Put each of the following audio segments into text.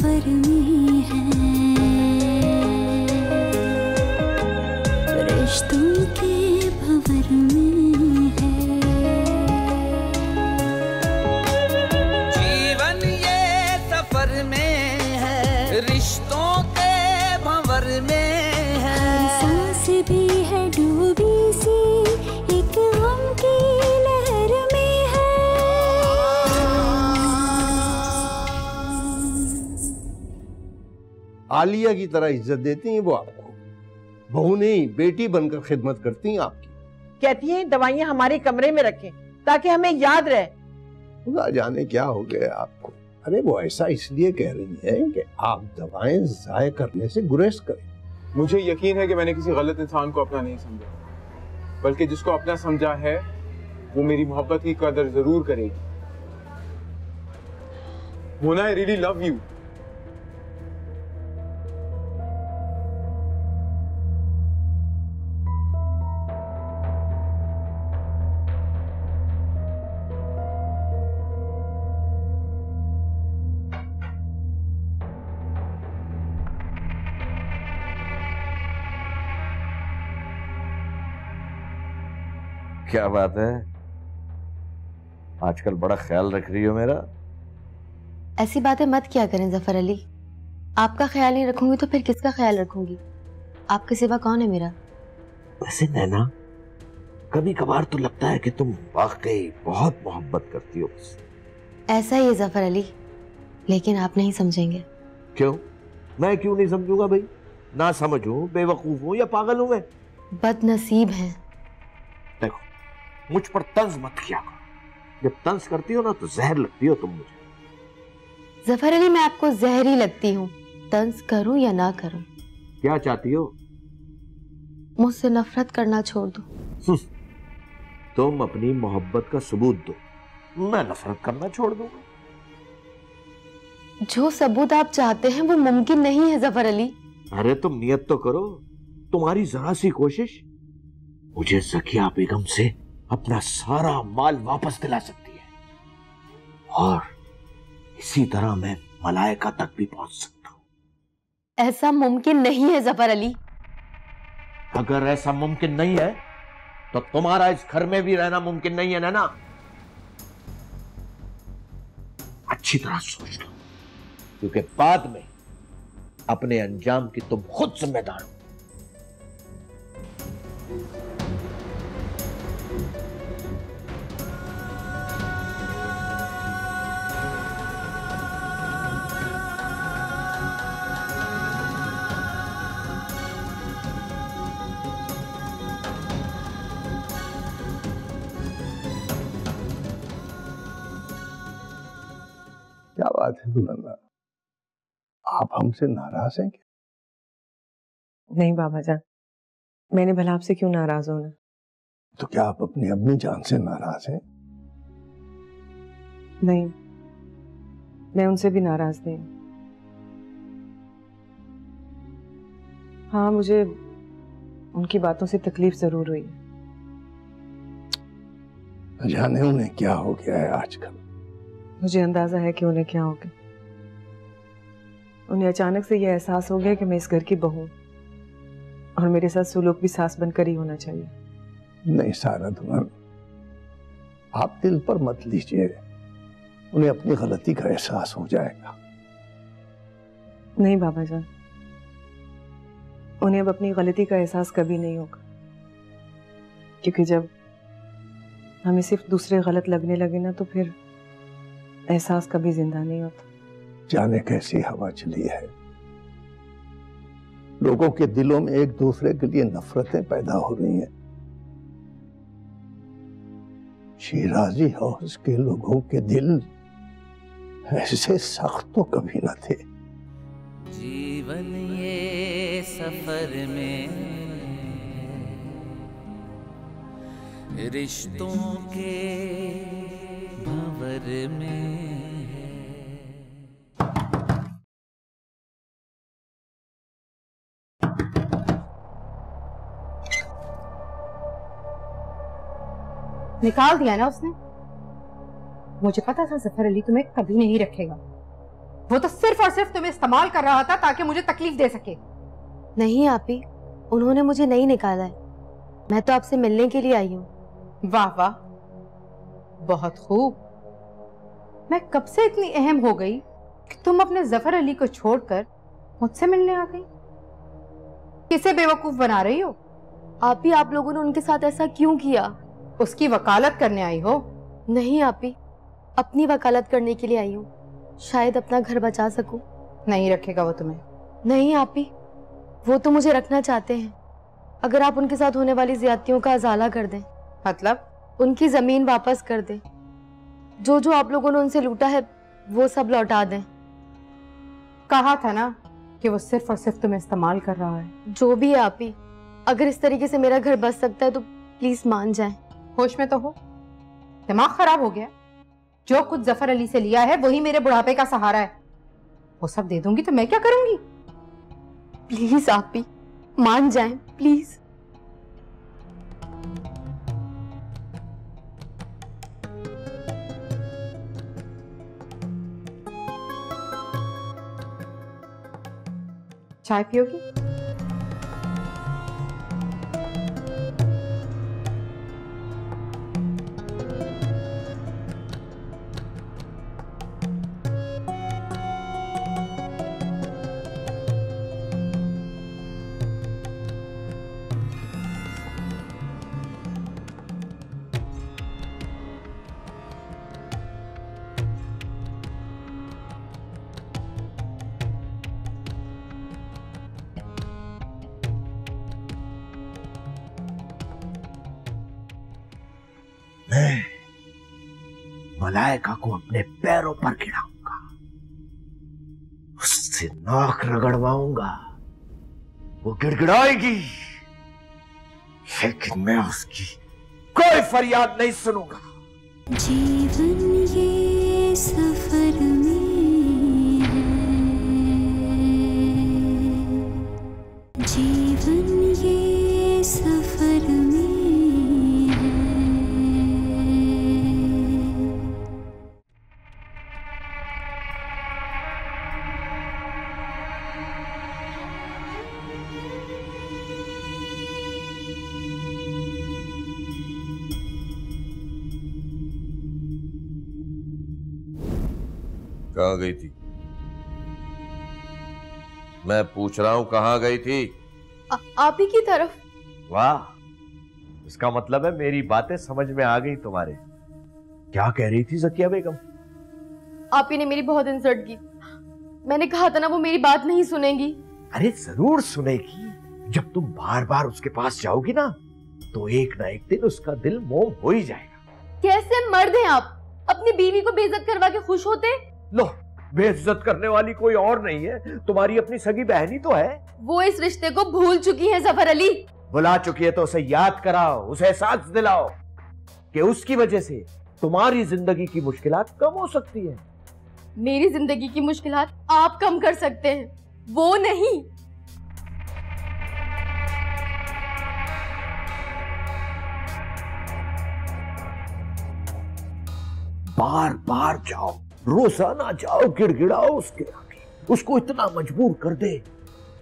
सफर में है, रिश्तों के भंवर में है। जीवन ये सफर में है, रिश्तों के भंवर में है। हर सांस भी है डूबी सी एक गम की लहर में है। आलिया की तरह इज्जत देती हैं वो आपको, बहू नहीं बेटी बनकर खिदमत करती हैं आपकी। कहती हैं दवाइयां हमारे कमरे में रखें ताकि हमें याद रहे। ना जाने क्या हो गया आपको। अरे वो ऐसा इसलिए कह रही है कि आप दवाएं जाया करने से गुरेज करें। मुझे यकीन है कि मैंने किसी गलत इंसान को अपना नहीं समझा, बल्कि जिसको अपना समझा है वो मेरी मोहब्बत की कदर जरूर करेगी। Mona, I really love you. क्या बात है, आजकल बड़ा ख्याल रख रही हो मेरा। ऐसी बातें मत किया करें जफर अली, आपका ख्याल नहीं रखूंगी तो फिर किसका ख्याल रखूंगी? आपके सिवा कौन है मेरा? वैसे नैना, कभी कभार तो लगता है कि तुम वाकई बहुत मोहब्बत करती हो। ऐसा ही है जफर अली, लेकिन आप नहीं समझेंगे। क्यों? मैं क्यों नहीं समझूंगा भाई? ना समझ हूं, बेवकूफ हूं या पागल हूं मैं? बदनसीब हैं। देखो, मुझ पर तंज मत किया करो। जब तंज करती हो ना तो जहर लगती हो तुम मुझे। जफर अली, मैं आपको जहरी लगती हूँ, तंज करूं या ना करूं। क्या चाहती हो? मुझसे नफरत करना छोड़ दो। तुम अपनी मोहब्बत का सबूत दो, मैं नफरत करना छोड़ दूंगा। जो सबूत आप चाहते हैं वो मुमकिन नहीं है जफर अली। अरे तुम नियत तो करो। तुम्हारी जरा सी कोशिश मुझे ज़किया बेगम से अपना सारा माल वापस दिला सकती है, और इसी तरह मैं मलाइका तक भी पहुंच सकता हूं। ऐसा मुमकिन नहीं है जफर अली। अगर ऐसा मुमकिन नहीं है तो तुम्हारा इस घर में भी रहना मुमकिन नहीं है ना। अच्छी तरह सोच लो, क्योंकि बाद में अपने अंजाम की तुम खुद जिम्मेदार हो। क्या बात है दुल्हन, आप हमसे नाराज हैं क्या? नहीं बाबा जान, मैंने भला आपसे क्यों नाराज होना। तो क्या आप अपनी अपनी जान से नाराज हैं? नहीं, मैं उनसे भी नाराज नहीं। हाँ, मुझे उनकी बातों से तकलीफ जरूर हुई है। जाने उन्हें क्या हो गया है आजकल। मुझे अंदाजा है कि उन्हें क्या हो गया। उन्हें अचानक से यह एहसास हो गया कि मैं इस घर की बहू, और मेरे साथ सुलूक भी सास बनकर ही होना चाहिए। नहीं सारा दुल्हन, आप दिल पर मत लीजिए, उन्हें अपनी गलती का एहसास हो जाएगा। नहीं बाबा जान, उन्हें अब अपनी गलती का एहसास कभी नहीं होगा, क्योंकि जब हमें सिर्फ दूसरे गलत लगने लगे ना तो फिर एहसास कभी जिंदा नहीं होता। जाने कैसी हवा चली है, लोगों के दिलों में एक दूसरे के लिए नफरतें पैदा हो रही हैं। शिराजी हाउस के लोगों के दिल ऐसे सख्त तो कभी न थे। जीवन ये सफर में रिश्तों के भंवर में। निकाल दिया ना उसने। मुझे पता था जफर अली तुम्हें कभी नहीं रखेगा। वो तो सिर्फ और सिर्फ तुम्हें इस्तेमाल कर रहा था ताकि मुझे तकलीफ दे सके। नहीं आपी, उन्होंने मुझे नहीं निकाला है, मैं तो आपसे मिलने के लिए आई हूँ। वाह वाह, बहुत खूब। मैं कब से इतनी अहम हो गई कि तुम अपने जफर अली को छोड़कर मुझसे मिलने आ गई। किसे बेवकूफ बना रही हो? आपी, आप लोगों ने उनके साथ ऐसा क्यों किया? उसकी वकालत करने आई हो? नहीं आपी, अपनी वकालत करने के लिए आई हूँ, शायद अपना घर बचा सकूं। नहीं रखेगा वो तुम्हें। नहीं आपी, वो तो मुझे रखना चाहते हैं। अगर आप उनके साथ होने वाली ज्यादतियों का अजाला कर दें, मतलब? उनकी जमीन वापस कर दें, जो जो आप लोगों ने उनसे लूटा है वो सब लौटा दें। कहा था ना कि वो सिर्फ और सिर्फ तुम्हें इस्तेमाल कर रहा है। जो भी है आपी, अगर इस तरीके से मेरा घर बच सकता है तो प्लीज मान जाएं। होश में तो हो? दिमाग खराब हो गया? जो कुछ जफर अली से लिया है वही मेरे बुढ़ापे का सहारा है। वो सब दे दूंगी तो मैं क्या करूंगी? प्लीज आपी, मान जाएं प्लीज। चाय पियोगी? मैं मलाइका को अपने पैरों पर गिराऊंगा, उससे नाक रगड़वाऊंगा, वो गिड़गिड़ाएगी, लेकिन मैं उसकी कोई फरियाद नहीं सुनूंगा। जीवन ये सफर में है, जीवन ये सफर में है। कहाँ गई थी? मैं पूछ रहा हूं कहाँ गई थी? आप ही की तरफ। वाह, इसका मतलब है मेरी बातें समझ में आ गई तुम्हारे। क्या कह रही थी ज़किया बेगम? आप ही ने मेरी बहुत इंसल्ट की। मैंने कहा था ना वो मेरी बात नहीं सुनेगी। अरे जरूर सुनेगी। जब तुम बार बार उसके पास जाओगी ना तो एक ना एक दिन उसका दिल मोम हो ही जाएगा। कैसे मर्द हैं आप, अपनी बीवी को बेइज्जत करवा के खुश होते? लो, बेइज्जत करने वाली कोई और नहीं है, तुम्हारी अपनी सगी बहनी तो है। वो इस रिश्ते को भूल चुकी है जफर अली। भुला चुकी है तो उसे याद कराओ, उसे एहसास दिलाओ कि उसकी वजह से तुम्हारी जिंदगी की मुश्किलात कम हो सकती है। मेरी जिंदगी की मुश्किलात आप कम कर सकते हैं, वो नहीं। बार बार जाओ, रोजाना जाओ, गिड़गिड़ाओ उसके आगे, उसको इतना मजबूर कर दे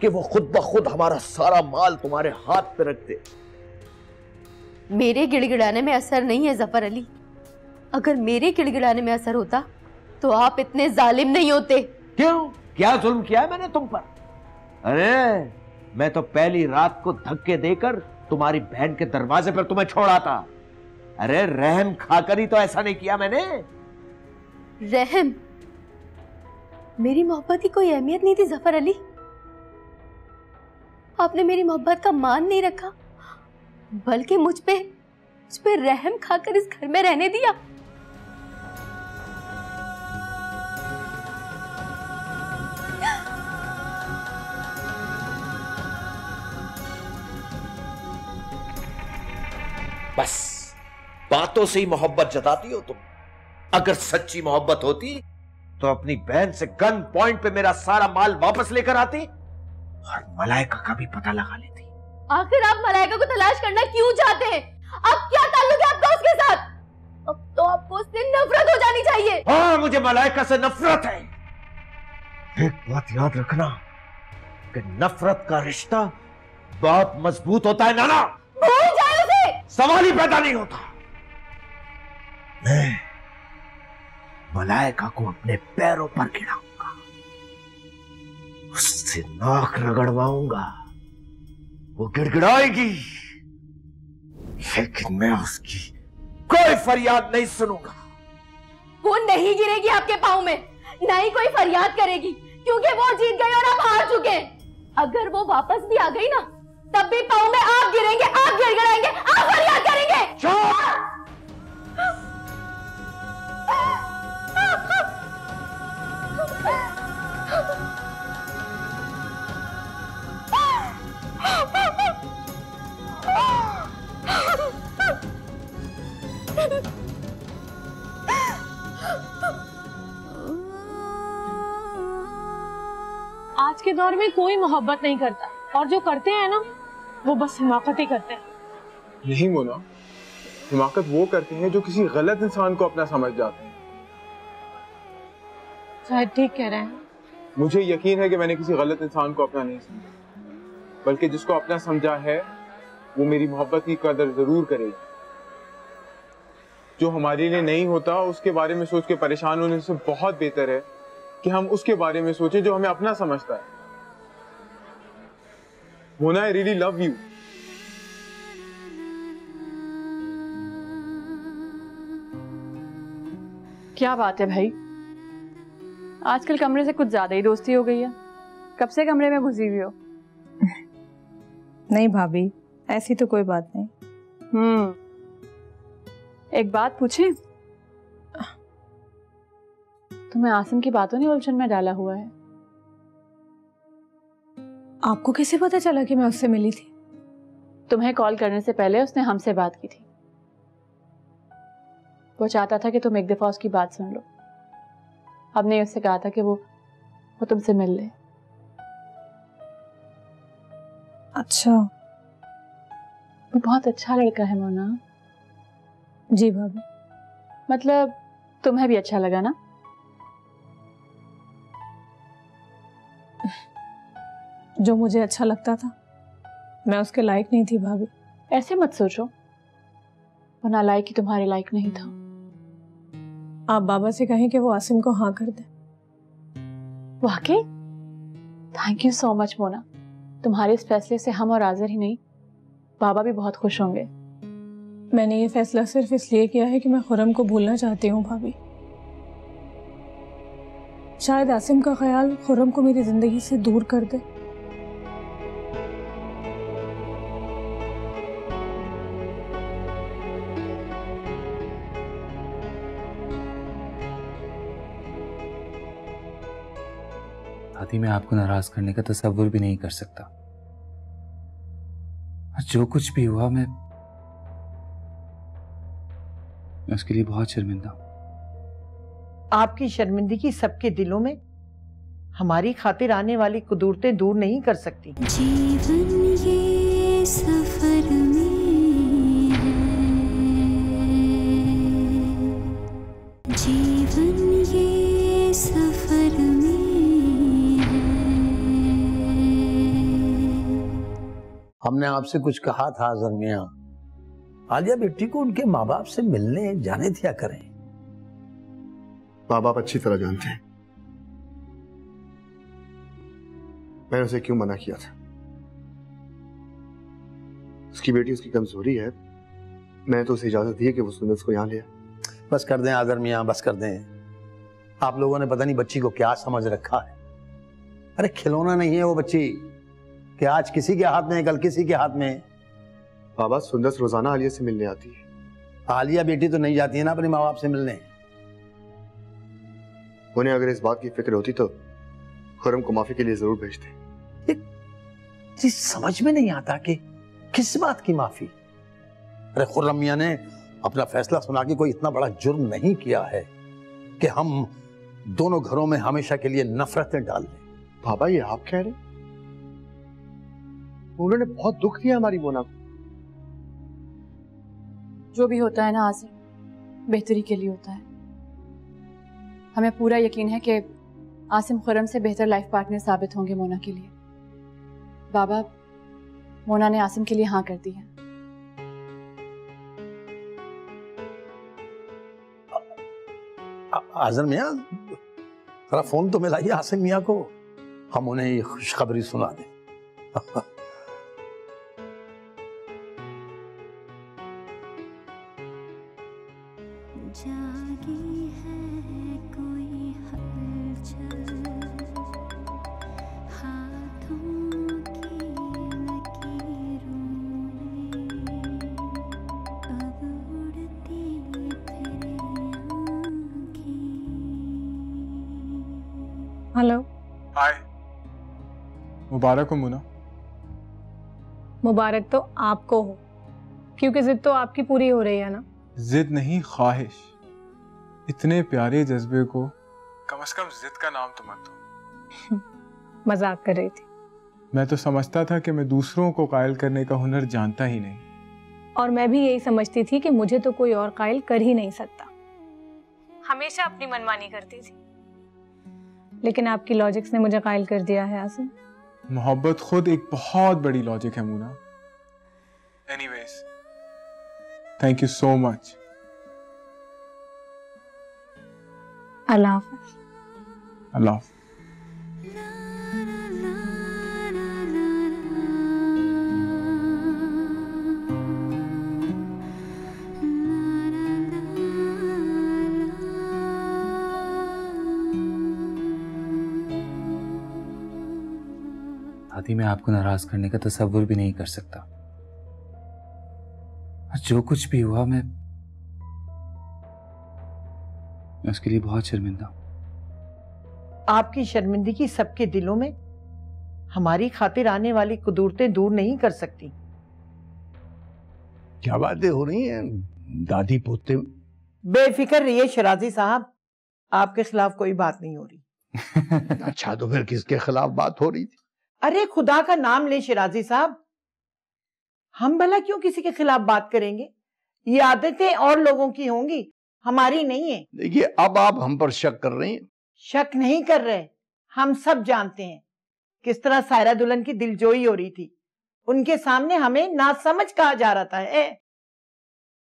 कि वो खुद ब खुद हमारा सारा माल तुम्हारे हाथ पे रख दे। मेरे गिड़गिड़ाने में असर नहीं है जफर अली। अगर मेरे गिड़गिड़ाने में असर होता तो आप इतने जालिम नहीं होते। क्यों? क्या जुल्म किया है मैंने तुम पर? अरे मैं तो पहली रात को धक्के देकर तुम्हारी बहन के दरवाजे पर तुम्हें छोड़ा था। अरे रहम खाकर ही तो ऐसा नहीं किया मैंने। रहम? मेरी मोहब्बत की कोई अहमियत नहीं थी जफर अली। आपने मेरी मोहब्बत का मान नहीं रखा, बल्कि मुझ पे रहम खाकर इस घर में रहने दिया। बस बातों से ही मोहब्बत जताती हो तुम। अगर सच्ची मोहब्बत होती तो अपनी बहन से गन पॉइंट पे मेरा सारा माल वापस लेकर आती और मलाइका का भी पता लगा लेती। आखिर आप मलाइका को तलाश करना क्यों चाहते हैं? अब क्या ताल्लुक है आपका उसके साथ? अब तो आपको उससे नफरत हो जानी चाहिए। हाँ, मुझे मलाइका से नफरत है, एक बात याद रखना कि नफरत का रिश्ता बहुत मजबूत होता है नाना। भूल जाओ उसे। सवाल ही पैदा नहीं होता। मैं मलाइका को अपने पैरों पर गिराऊंगा, उससे नाक रगड़वाऊंगा, वो गिड़गिड़ाएगी, लेकिन मैं उसकी कोई फरियाद नहीं सुनूंगा। वो नहीं गिरेगी आपके पाँव में, ना ही कोई फरियाद करेगी, क्योंकि वो जीत गए और आप हार चुके हैं। अगर वो वापस भी आ गई ना, तब भी पाँव में आप गिरेंगे, आप गिड़गिड़ाएंगे, आप फरियाद करेंगे। आज के दौर में कोई मोहब्बत नहीं करता, और जो करते हैं ना वो बस हिमाकत ही करते हैं। नहीं मोना, हिमाकत वो करते हैं जो किसी गलत इंसान को अपना समझ जाते हैं। शायद ठीक कह रहे हैं। मुझे यकीन है कि मैंने किसी गलत इंसान को अपना नहीं समझा, बल्कि जिसको अपना समझा है वो मेरी मोहब्बत की कदर जरूर करेगी। जो हमारे लिए नहीं होता उसके बारे में सोच के परेशान होने से बहुत बेहतर है कि हम उसके बारे में सोचें जो हमें अपना समझता है। Mona, I really love you. क्या बात है भाई, आजकल कमरे से कुछ ज्यादा ही दोस्ती हो गई है। कब से कमरे में घुसी हुई हो? नहीं भाभी, ऐसी तो कोई बात नहीं। एक बात पूछें? तुम्हें आसिम की बातों ने उलझन में डाला हुआ है। आपको कैसे पता चला कि मैं उससे मिली थी? तुम्हें कॉल करने से पहले उसने हमसे बात की थी। वो चाहता था कि तुम एक दफा उसकी बात सुन लो। हमने उससे कहा था कि वो तुमसे मिल ले। अच्छा, वो बहुत अच्छा लड़का है मोना। जी भाभी। मतलब तुम्हें भी अच्छा लगा ना? जो मुझे अच्छा लगता था मैं उसके लायक नहीं थी भाभी। ऐसे मत सोचो, वो नालायक ही तुम्हारे लायक नहीं था। आप बाबा से कहें कि वो आसिम को हाँ कर दे। वाकई? Thank you so much Mona. तुम्हारे इस फैसले से हम और आज़र ही नहीं, बाबा भी बहुत खुश होंगे। मैंने ये फैसला सिर्फ इसलिए किया है कि मैं खुरम को भूलना चाहती हूँ भाभी। शायद आसिम का ख्याल खुरम को मेरी जिंदगी से दूर कर दे। दादी, मैं आपको नाराज करने का तसव्वुर भी नहीं कर सकता। जो कुछ भी हुआ मैं उसके लिए बहुत शर्मिंदा हूं। आपकी शर्मिंदगी सबके दिलों में हमारी खातिर आने वाली कुदरतें दूर नहीं कर सकती। जीवन ये सफर में है, जीवन ये सफर में है। हमने आपसे कुछ कहा था आज़र मियां, आलिया बेटी को उनके माँ बाप से मिलने जाने दिया करें। माँ बाप अच्छी तरह जानते हैं मैंने उसे क्यों मना किया था। उसकी बेटी उसकी कमजोरी है, मैंने तो उसे इजाजत दी है कि वो सुन्नत को यहाँ ले आए। बस कर दें आज़र मियां, बस कर दें। आप लोगों ने पता नहीं बच्ची को क्या समझ रखा है। अरे खिलौना नहीं है वो बच्ची कि आज किसी के हाथ में कल किसी के हाथ में। बाबा, सुंदर रोजाना आलिया से मिलने आती है। आलिया बेटी तो नहीं जाती है ना अपने माँ बाप से मिलने। उन्हें अगर इस बात की फिक्र होती तो खुरम को माफी के लिए जरूर भेजते। चीज समझ में नहीं आता कि किस बात की माफी। अरे खुर्रम मियां ने अपना फैसला सुना के कोई इतना बड़ा जुर्म नहीं किया है कि हम दोनों घरों में हमेशा के लिए नफरतें डाल दें। बाबा, ये आप कह रहे? उन्होंने बहुत दुख दिया हमारी मोना को। जो भी होता है ना आसिम, बेहतरी के लिए होता है। हमें पूरा यकीन है कि आसिम खुर्रम से बेहतर लाइफ पार्टनर साबित होंगे मोना के लिए। बाबा, मोना ने आसिम के लिए हाँ कर दी है। आज़र मियाँ, जरा फोन तो मिलाइए आसिम मियाँ को, हम उन्हें ये खुशखबरी सुना दें। जागी है कोई हलचल, हाथों की लकीरों में अब उड़ती फिरे आँखें। हेलो। हाय। मुबारक हो मुना। मुबारक तो आपको हो, क्योंकि जिद तो आपकी पूरी हो रही है ना। जिद नहीं, ख्वाहिश। इतने प्यारे जज्बे को कम से कम जिद का नाम तो मत दो। मजाक कर रही थी। मैं तो समझता था कि मैं दूसरों को कायल करने का हुनर जानता ही नहीं, और मैं भी यही समझती थी कि मुझे तो कोई और कायल कर ही नहीं सकता। हमेशा अपनी मनमानी करती थी, लेकिन आपकी लॉजिक्स ने मुझे कायल कर दिया है आसिम। मोहब्बत खुद एक बहुत बड़ी लॉजिक है मुना। Anyways, thank you so much. Allah हाफ़िज़। अल्लाह हाफ़िज़। दादी, मैं आपको नाराज करने का तसव्वुर भी नहीं कर सकता। जो कुछ भी हुआ मैं उसके लिए बहुत शर्मिंदा हूं। आपकी शर्मिंदगी सबके दिलों में हमारी खातिर आने वाली कुदूरतें दूर नहीं कर सकती। क्या बातें हो रही हैं दादी पोते? बेफिक्र रहिए शराजी साहब, आपके खिलाफ कोई बात नहीं हो रही। अच्छा, तो फिर किसके खिलाफ बात हो रही थी? अरे खुदा का नाम ले शिराजी साहब, हम भला क्यों किसी के खिलाफ बात करेंगे? ये आदतें और लोगों की होंगी, हमारी नहीं है। देखिए, अब आप हम पर शक कर रही हैं। शक नहीं कर रहे, हम सब जानते हैं किस तरह सायरा दुल्हन की दिलजोई हो रही थी। उनके सामने हमें नासमझ कहा जा रहा था।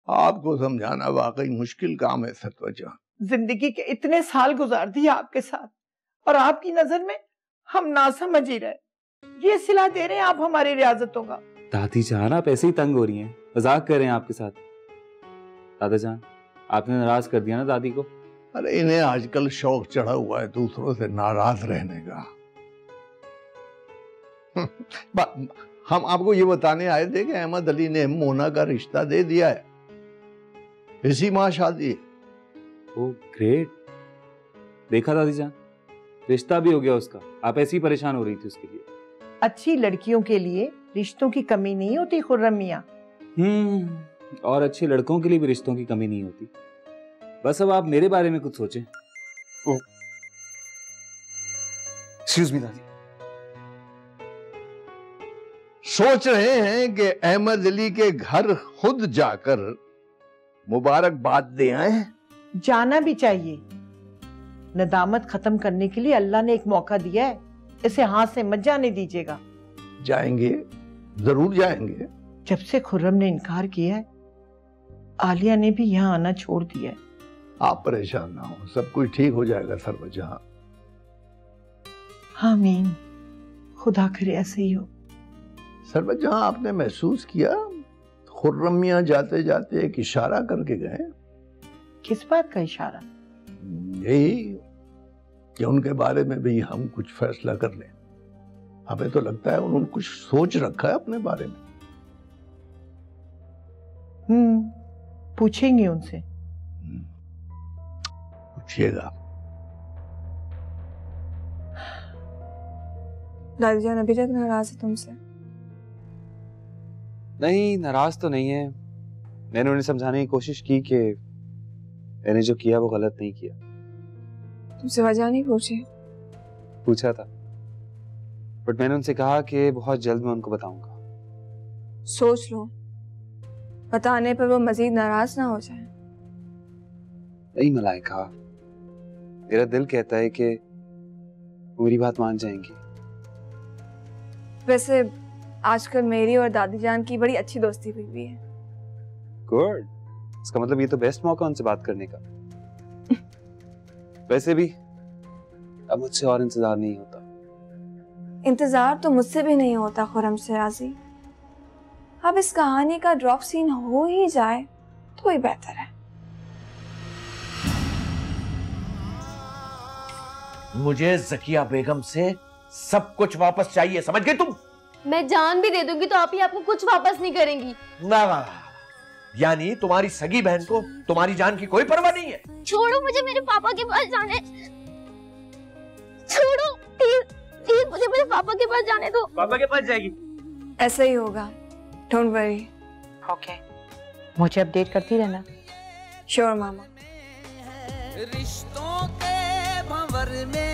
आपको समझाना वाकई मुश्किल काम है सतवजा। जिंदगी के इतने साल गुजार दिए आपके साथ, और आपकी नजर में हम नासमझ ही रहे। ये सिला दे रहे हैं आप हमारी रियाजतों का। दादी जान, आप ऐसे ही तंग हो रही हैं, मजाक कर रहे हैं आपके साथ। दादा जान, आपने नाराज कर दिया ना दादी को। अरे इन्हें आजकल शौक चढ़ा हुआ है दूसरों से नाराज रहने का। हम आपको ये बताने आए थे कि अहमद अली ने मोना का रिश्ता दे दिया है, इसी माह शादी है। ओ ग्रेट। देखा दादी जान, रिश्ता भी हो गया उसका। आप ऐसी परेशान हो रही थी उसके लिए। अच्छी लड़कियों के लिए रिश्तों की कमी नहीं होती खुर्रम मियां। और अच्छे लड़कों के लिए भी रिश्तों की कमी नहीं होती। बस अब आप मेरे बारे में कुछ सोचें। एक्सक्यूज मी दादी। सोच रहे हैं कि अहमद अली के घर खुद जाकर मुबारकबाद दे आए। जाना भी चाहिए। नदामत खत्म करने के लिए अल्लाह ने एक मौका दिया है, इसे हाथ से मत जाने दीजिएगा। जाएंगे, जरूर जाएंगे। जब से खुर्रम ने इनकार किया है, आलिया ने भी यहाँ आना छोड़ दिया है। आप परेशान ना हो, सब कुछ ठीक हो जाएगा सरवजहाँ। आमीन, खुदा करे ऐसे ही हो। सरवजहाँ, आपने महसूस किया खुर्रम मियां जाते जाते एक इशारा करके गए? किस बात का इशारा? यही कि उनके बारे में भी हम कुछ फैसला कर लें। हमें तो लगता है उन्होंने कुछ सोच रखा है अपने बारे में। पूछेंगे उनसे। पूछिएगा। दादी जान अभी तक नाराज है तुमसे? नहीं, नाराज तो नहीं है। मैंने उन्हें समझाने की कोशिश की कि मैंने जो किया वो गलत नहीं किया। तुमसे वजह नहीं पूछी? पूछा था, बट मैंने उनसे कहा कि बहुत जल्द मैं उनको बताऊंगा। सोच लो, बताने पर वो मजीद नाराज ना हो जाए। नहीं मलाइका, मेरा दिल कहता है कि वो मेरी बात मान जाएंगी। वैसे आजकल मेरी और दादी जान की बड़ी अच्छी दोस्ती हुई हुई है। गुड, इसका मतलब ये तो बेस्ट मौका उनसे बात करने का। वैसे भी अब मुझसे और इंतजार नहीं होता। इंतजार तो मुझसे भी नहीं होता खुर्रम शिराजी। अब इस कहानी का ड्रॉप सीन हो ही जाए तो ही बेहतर है। मुझे जकिया बेगम से सब कुछ वापस चाहिए, समझ गई तुम? मैं जान भी दे दूंगी तो आप ही आपको कुछ वापस नहीं करेंगी। ना ना, यानी तुम्हारी सगी बहन को तुम्हारी जान की कोई परवाह नहीं है? छोड़ो मुझे मेरे पापा के पास जाने, छोड़ो प्लीज मुझे मेरे पापा के पास जाने दो। पापा के पास जाएगी? ऐसा ही होगा, डोंट वरी। ओके, मुझे अपडेट करती रहना। श्योर मामा। रिश्तों के भंवर में